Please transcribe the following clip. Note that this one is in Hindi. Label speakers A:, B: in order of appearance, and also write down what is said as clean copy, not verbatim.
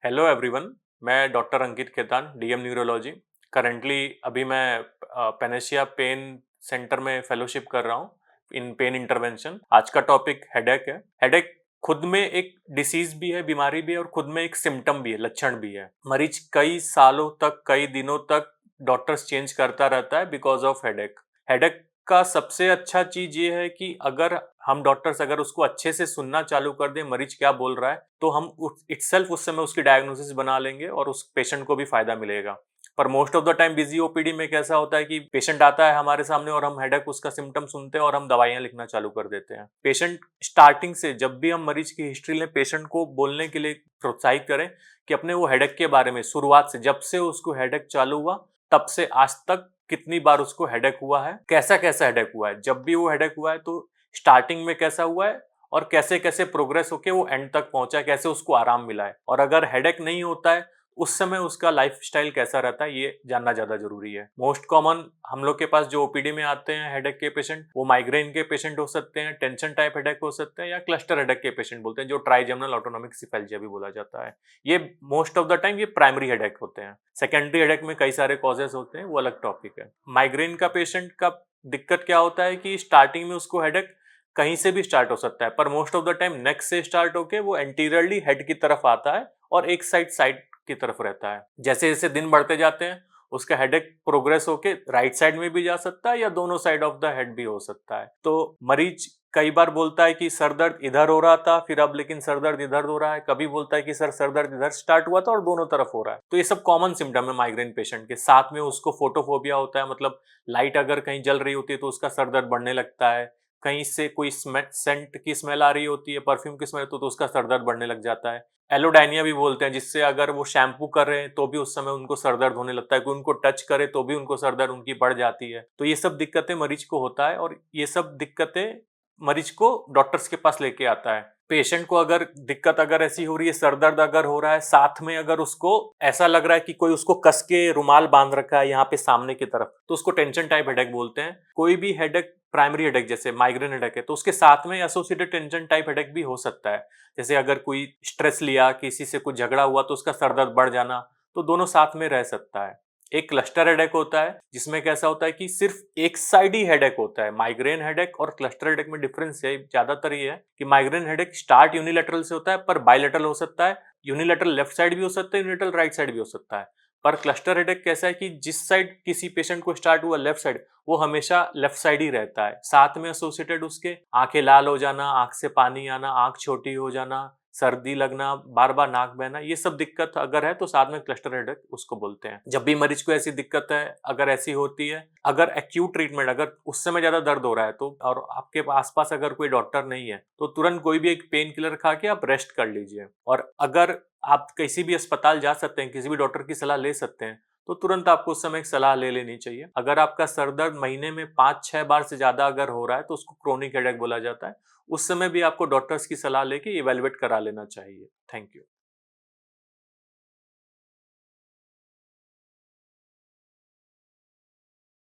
A: Hello everyone. मैं डॉक्टर अंकित खेतान, डीएम न्यूरोलॉजी। करंटली अभी मैं पेनेशिया पेन सेंटर में फेलोशिप कर रहा हूँ इन पेन इंटरवेंशन। आज का टॉपिक हेडेक है। हेडेक खुद में एक डिसीज भी है, बीमारी भी है, और खुद में एक सिम्टम भी है, लक्षण भी है। मरीज कई सालों तक, कई दिनों तक डॉक्टर्स चेंज करता रहता है बिकॉज ऑफ हेडेक। हेडेक का सबसे अच्छा चीज ये है कि अगर हम डॉक्टर्स अगर उसको अच्छे से सुनना चालू कर दें, मरीज क्या बोल रहा है, तो हम इटसेल्फ उस समय उसकी डायग्नोसिस बना लेंगे और उस पेशेंट को भी फायदा मिलेगा। पर most of the time busy OPD में कैसा होता है कि पेशेंट आता है हमारे सामने और हम हेडेक उसका सिम्टम सुनते हैं और हम दवाइयां लिखना चालू कर देते हैं। पेशेंट स्टार्टिंग से, जब भी हम मरीज की हिस्ट्री लें, पेशेंट को बोलने के लिए प्रोत्साहित करें कि अपने वो हेडेक के बारे में, शुरुआत से जब से उसको हेडेक चालू हुआ तब से आज तक कितनी बार उसको हेडेक हुआ है, कैसा कैसा हेडेक हुआ है, जब भी वो हेडेक हुआ है तो स्टार्टिंग में कैसा हुआ है और कैसे कैसे प्रोग्रेस होके वो एंड तक पहुंचा है, कैसे उसको आराम मिला है। और अगर हेडेक नहीं होता है उस समय उसका लाइफस्टाइल कैसा रहता है, ये जानना ज्यादा जरूरी है। मोस्ट कॉमन हम लोग के पास जो ओपीडी में आते हैं हेडेक के पेशेंट, वो माइग्रेन के पेशेंट हो सकते हैं, टेंशन टाइप हेडेक हो सकते हैं, या क्लस्टर हेडेक के पेशेंट बोलते हैं, जो ट्राइजेमिनल ऑटोनोमिक सिफेल्जिया भी बोला जाता है। ये मोस्ट ऑफ द टाइम ये प्राइमरी हेडेक होते हैं। सेकेंडरी हेडेक में कई सारे कॉजेस होते हैं, वो अलग टॉपिक है। माइग्रेन का पेशेंट का दिक्कत क्या होता है कि स्टार्टिंग में उसको हेडेक कहीं से भी स्टार्ट हो सकता है, पर मोस्ट ऑफ द टाइम नेक से स्टार्ट होके वो एंटीरियरली हेड की तरफ आता है और एक साइड की तरफ रहता है। जैसे जैसे दिन बढ़ते जाते हैं उसका हेडेक प्रोग्रेस होके राइट साइड में भी जा सकता है या दोनों साइड ऑफ द हेड भी हो सकता है। तो मरीज कई बार बोलता है कि सर दर्द इधर हो रहा था, फिर अब लेकिन सर दर्द इधर हो रहा है। कभी बोलता है कि सर दर्द इधर स्टार्ट हुआ था और दोनों तरफ हो रहा है। तो ये सब कॉमन सिम्टम है माइग्रेन पेशेंट के। साथ में उसको फोटोफोबिया होता है, मतलब लाइट अगर कहीं जल रही होती है तो उसका सर दर्द बढ़ने लगता है। कहीं से कोई सेंट की स्मेल आ रही होती है, परफ्यूम की स्मेल, तो उसका सर दर्द बढ़ने लग जाता है। एलोडाइनिया भी बोलते हैं, जिससे अगर वो शैम्पू कर रहे हैं तो भी उस समय उनको सर दर्द होने लगता है, कोई उनको टच करे तो भी उनको सर दर्द उनकी बढ़ जाती है। तो ये सब दिक्कतें मरीज को होता है और ये सब दिक्कतें मरीज को डॉक्टर्स के पास लेके आता है। पेशेंट को अगर दिक्कत अगर ऐसी हो रही है, सर दर्द अगर हो रहा है, साथ में अगर उसको ऐसा लग रहा है कि कोई उसको कस के रुमाल बांध रखा है यहाँ पे सामने की तरफ, तो उसको टेंशन टाइप हेडेक बोलते हैं। कोई भी हेडेक प्राइमरी हेडेक जैसे माइग्रेन हेडेक है तो उसके साथ में एसोसिएटेड टेंशन टाइप हेडेक भी हो सकता है। जैसे अगर कोई स्ट्रेस लिया, किसी से कुछ झगड़ा हुआ तो उसका सर दर्द बढ़ जाना, तो दोनों साथ में रह सकता है। एक क्लस्टर हेडेक होता है जिसमें कैसा होता है कि सिर्फ एक साइड ही हेडेक होता है। माइग्रेन हेडेक और क्लस्टर हेडेक में डिफरेंस है ज्यादातर ये है कि माइग्रेन हेडेक स्टार्ट यूनिलैटरल से होता है, पर बायलैटरल हो सकता है। यूनिलैटरल लेफ्ट साइड भी हो सकता है, यूनिलैटरल राइट साइड भी हो सकता है। पर क्लस्टर हेडेक कैसा है कि जिस साइड किसी पेशेंट को स्टार्ट हुआ लेफ्ट साइड, वो हमेशा लेफ्ट साइड ही रहता है। साथ में एसोसिएटेड उसके आंखें लाल हो जाना, आंख से पानी आना, आंख छोटी हो जाना, सर्दी लगना, बार बार नाक बहना, ये सब दिक्कत अगर है तो साथ में क्लस्टर हेडेक उसको बोलते हैं। जब भी मरीज को ऐसी दिक्कत है, अगर ऐसी होती है, अगर एक्यूट ट्रीटमेंट, अगर उस समय ज्यादा दर्द हो रहा है तो, और आपके आसपास अगर कोई डॉक्टर नहीं है, तो तुरंत कोई भी एक पेन किलर खा के आप रेस्ट कर लीजिए। और अगर आप किसी भी अस्पताल जा सकते हैं, किसी भी डॉक्टर की सलाह ले सकते हैं, तो तुरंत आपको उस समय एक सलाह ले लेनी चाहिए। अगर आपका सर दर्द महीने में 5-6 बार से ज्यादा अगर हो रहा है तो उसको क्रोनिक हेडेक बोला जाता है। उस समय भी आपको डॉक्टर्स की सलाह लेके इवेलुएट करा लेना चाहिए। Thank you.